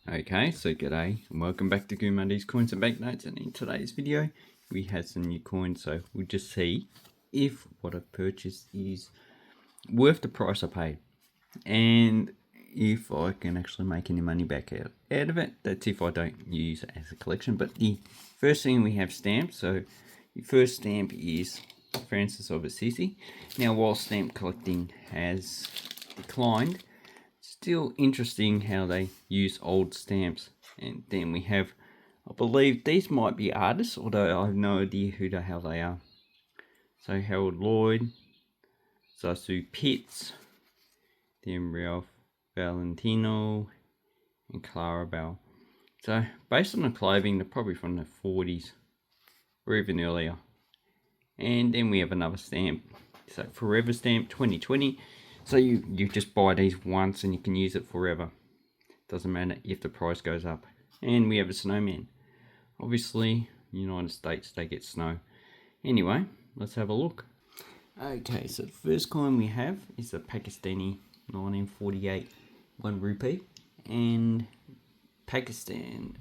Okay, so g'day and welcome back to Goomundy's Coins and Banknotes, and in today's video we have some new coins, so we'll just see if what I've purchased is worth the price I paid and if I can actually make any money back out of it. That's if I don't use it as a collection. But the first thing we have stamps. So the first stamp is Francis of Assisi. Now while stamp collecting has declined, still interesting how they use old stamps. And then we have, I believe these might be artists, although I have no idea who the hell they are. So Harold Lloyd, Zasu Pitts, then Ralph Valentino, and Clara Bell. So based on the clothing, they're probably from the 40s or even earlier. And then we have another stamp, so Forever Stamp 2020. So you just buy these once and you can use it forever. Doesn't matter if the price goes up. And we have a snowman. Obviously, United States, they get snow. Anyway, let's have a look. Okay, so the first coin we have is the Pakistani 1948 1 rupee. And Pakistan,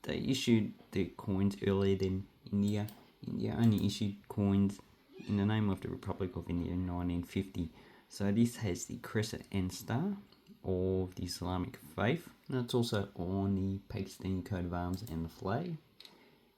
they issued the coins earlier than India. India only issued coins in the name of the Republic of India in 1950. So this has the crescent and star of the Islamic faith. And it's also on the Pakistani coat of arms and the flag.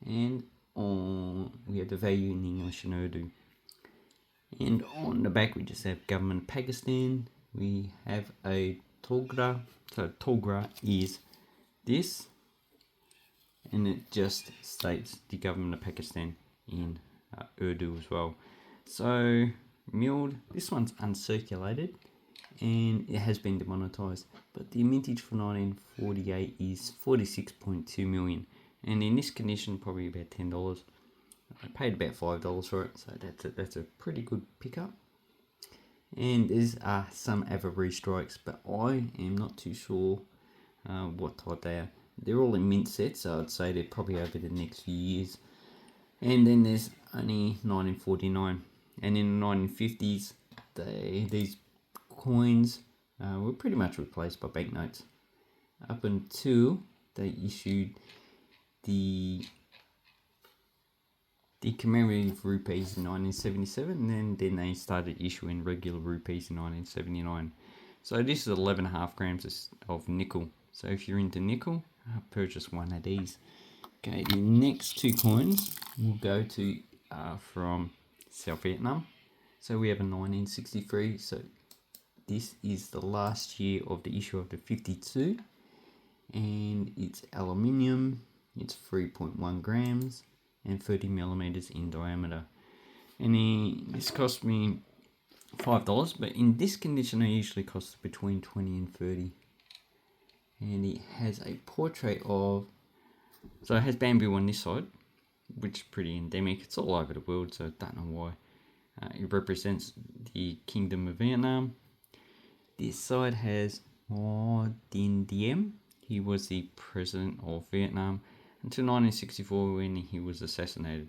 And we have the value in English and Urdu. And on the back we just have Government of Pakistan. We have a Togra. So Togra is this. And it just states the Government of Pakistan in Urdu as well. So milled, this one's uncirculated and it has been demonetized, but the mintage for 1948 is 46.2 million, and in this condition probably about $10. I paid about $5 for it, so that's a pretty good pickup. And there's some Avery strikes, but I am not too sure what type they are. They're all in mint sets, so I'd say they're probably over the next few years. And then there's only 1949. And in the 1950s, these coins were pretty much replaced by banknotes up until they issued the commemorative rupees in 1977, and then they started issuing regular rupees in 1979. So this is 11.5 grams of nickel. So if you're into nickel, purchase one of these. Okay, the next two coins will go to from South Vietnam. So we have a 1963. So this is the last year of the issue of the 52, and it's aluminium. It's 3.1 grams and 30 millimeters in diameter. And this cost me $5, but in this condition it usually costs between 20 and 30. And it has a portrait of, so it has bamboo on this side, which is pretty endemic. It's all over the world, so I don't know why. It represents the Kingdom of Vietnam. This side has Ngo Dinh Diem. He was the president of Vietnam until 1964 when he was assassinated.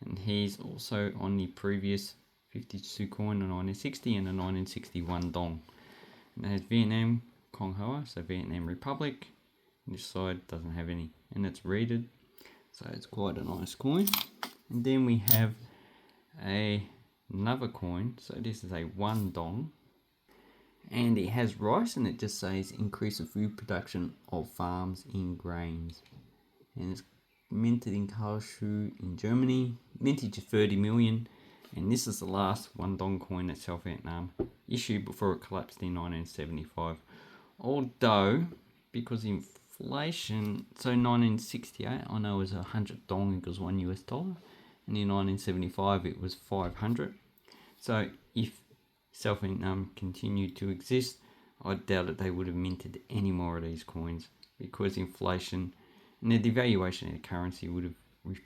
And he's also on the previous 52 coin in 1960 and the 1961 dong. And it has Vietnam Cong Hoa, so Vietnam Republic. And this side doesn't have any, and it's reeded, so it's quite a nice coin. And then we have another coin. So this is a 1 dong, and it has rice, and it just says increase the food production of farms in grains. And it's minted in Karlsruhe in Germany. Mintage of 30 million. And this is the last 1 dong coin that South Vietnam issued before it collapsed in 1975. Although, because inflation, so 1968, I know it was 100 dong equals $1 US, and in 1975 it was 500. So if South Vietnam continued to exist, I doubt that they would have minted any more of these coins, because inflation and the devaluation of the currency would have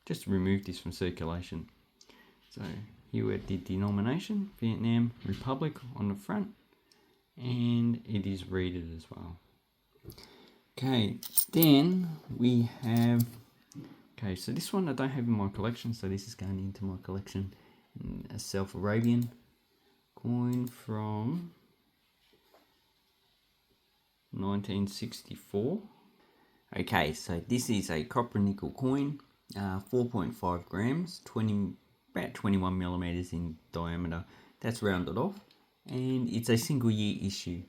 just removed this from circulation. So here we have the denomination, Vietnam Republic on the front, and it is reeded as well. Okay, then we have, okay, so this one I don't have in my collection, so this is going into my collection. A South Arabian coin from 1964. Okay, so this is a copper nickel coin, 4.5 grams, about 21 millimeters in diameter. That's rounded off, and it's a single year issue.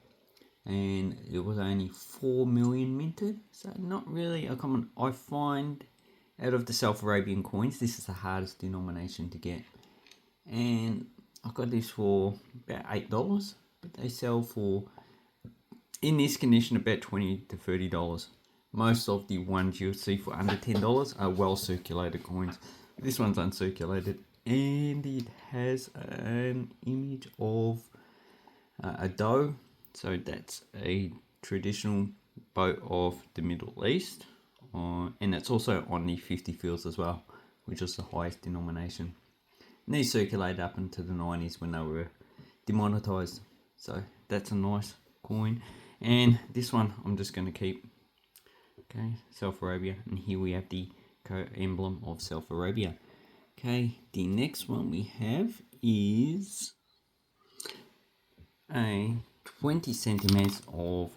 And it was only 4 million minted, so not really a common. I find out of the South Arabian coins, this is the hardest denomination to get. And I got this for about $8, but they sell for, in this condition, about $20 to $30. Most of the ones you'll see for under $10 are well circulated coins. This one's uncirculated, and it has an image of a doe. So that's a traditional boat of the Middle East, and it's also on the 50 fils as well, which is the highest denomination. And these circulated up into the 90s when they were demonetized. So that's a nice coin. And this one I'm just going to keep. Okay, South Arabia, and here we have the emblem of South Arabia. Okay, the next one we have is a 20 centimeters of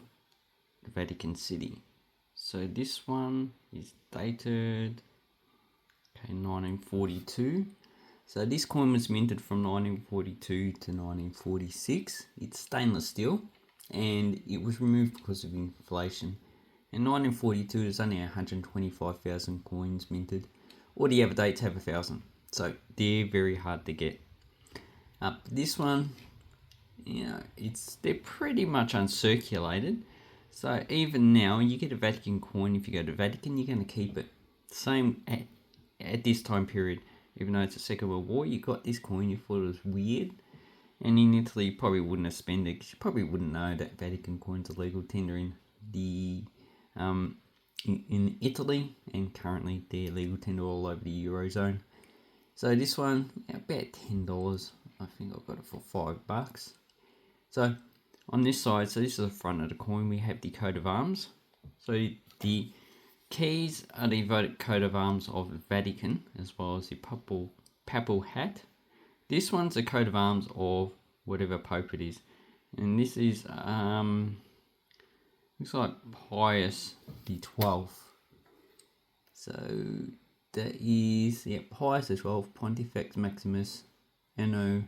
the Vatican City. So this one is dated 1942. So this coin was minted from 1942 to 1946. It's stainless steel, and it was removed because of inflation. In 1942, there's only 125,000 coins minted. All the other dates have 1,000, so they're very hard to get. This one, they're pretty much uncirculated. So even now, you get a Vatican coin. If you go to Vatican, you're going to keep it. Same at this time period. Even though it's the Second World War, you got this coin. You thought it was weird, and in Italy, you probably wouldn't have spent it because you probably wouldn't know that Vatican coins are legal tender in Italy, and currently they're legal tender all over the Eurozone. So this one, about $10. I think I got it for $5. So on this side, so this is the front of the coin, we have the coat of arms. So the keys are the coat of arms of the Vatican, as well as the papal hat. This one's a coat of arms of whatever pope it is, and this is looks like Pius the 12th. So that is Pius the 12th, Pontifex Maximus, Anno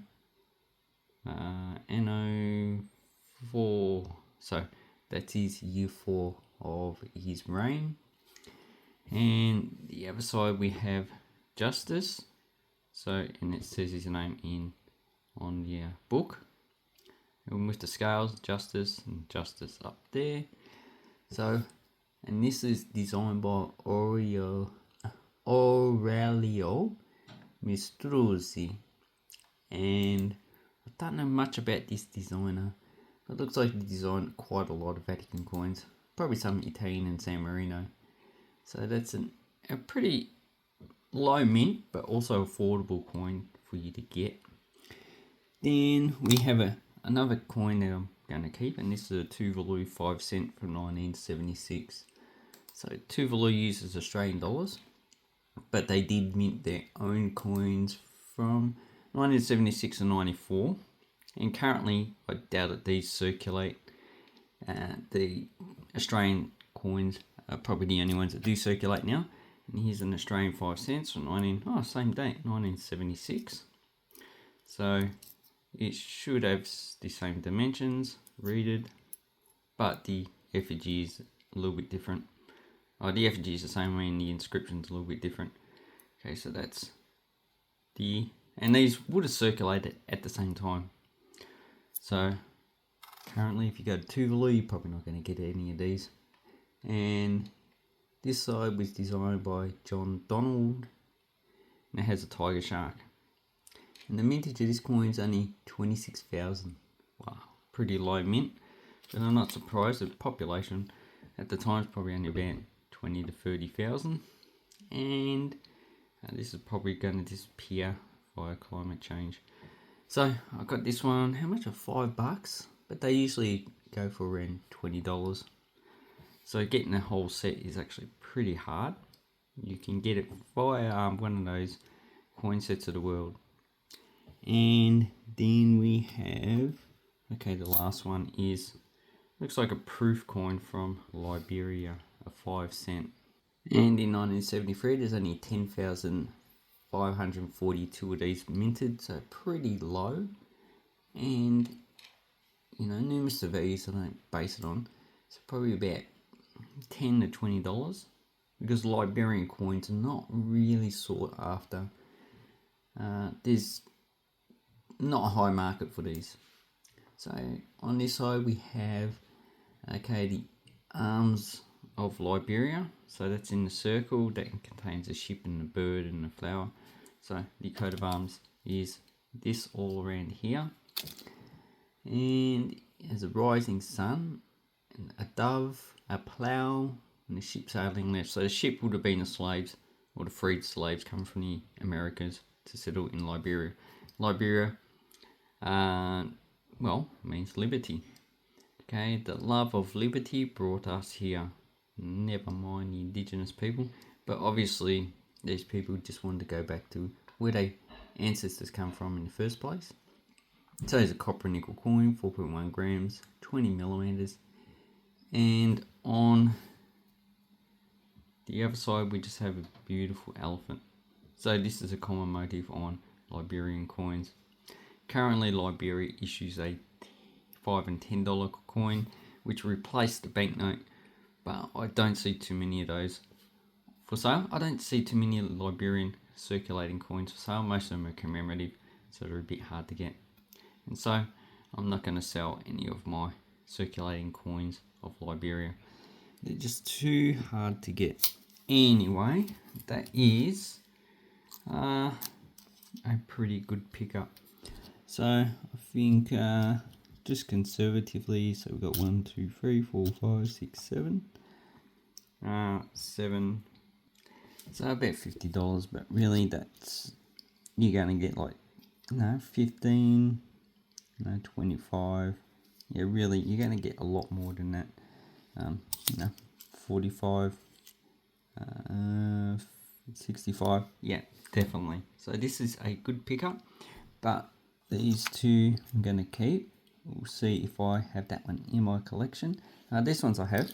4. So that's his year 4 of his reign. And the other side we have Justice. So, and it says his name on the book. And with the scales, Justice and Justice up there. So, and this is designed by Aurelio Mistruzzi. And I don't know much about this designer. It looks like he designed quite a lot of Vatican coins. Probably some Italian and San Marino. So that's a pretty low mint, but also affordable coin for you to get. Then we have another coin that I'm going to keep, and this is a Tuvalu 5 cent from 1976. So Tuvalu uses Australian dollars, but they did mint their own coins from 1976 and 94, and currently I doubt that these circulate. The Australian coins are probably the only ones that do circulate now. And here's an Australian 5 cents from same date, 1976. So it should have the same dimensions, readed, but the effigy is a little bit different. The effigy is the same way, and the inscription's a little bit different. Okay, so that's and these would have circulated at the same time. So currently, if you go to Tuvalu, you're probably not going to get any of these. And this side was designed by John Donald, and it has a tiger shark. And the mintage of this coin is only 26,000. Wow, pretty low mint. But I'm not surprised. The population at the time is probably only about 20 to 30,000. And this is probably going to disappear via climate change. So I got this one. How much? $5? But they usually go for around $20. So getting the whole set is actually pretty hard. You can get it via one of those coin sets of the world. And then we have, the last one is Looks like a proof coin from Liberia, a 5 cent. And in 1973, there's only 10,542 of these minted, so pretty low. And, you know, numismatics, I don't base it on, it's probably about $10 to $20, because Liberian coins are not really sought after. There's not a high market for these. So on this side we have, okay, the arms of Liberia. So that's in the circle that contains a ship and a bird and a flower. So the coat of arms is this all around here. And it has a rising sun, and a dove, a plough, and a ship sailing left. So the ship would have been the slaves, or the freed slaves come from the Americas to settle in Liberia. Liberia, well, means liberty. Okay, the love of liberty brought us here. Never mind the indigenous people, but obviously these people just wanted to go back to where their ancestors come from in the first place. So there's a copper nickel coin, 4.1 grams, 20 millimeters, and on the other side we just have a beautiful elephant. So this is a common motif on Liberian coins. Currently Liberia issues a $5 and $10 coin, which replaced the banknote, but I don't see too many of those for sale. I don't see too many Liberian circulating coins for sale. Most of them are commemorative, so they're a bit hard to get. And so I'm not going to sell any of my circulating coins of Liberia. They're just too hard to get. Anyway, that is a pretty good pickup. So I think just conservatively, so we've got 1, 2, 3, 4, 5, 6, 7. 7. So about $50, but really that's, you're gonna get like, 15, 25. Yeah, really you're gonna get a lot more than that. 45, 65. Yeah, definitely. So this is a good pickup, but these two I'm gonna keep. We'll see if I have that one in my collection. These ones I have,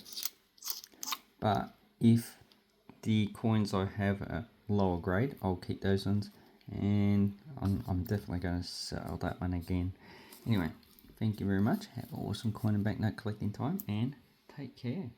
but if the coins I have are lower grade, I'll keep those ones, and I'm definitely going to sell that one again. Anyway, thank you very much. Have an awesome coin and banknote collecting time, and take care.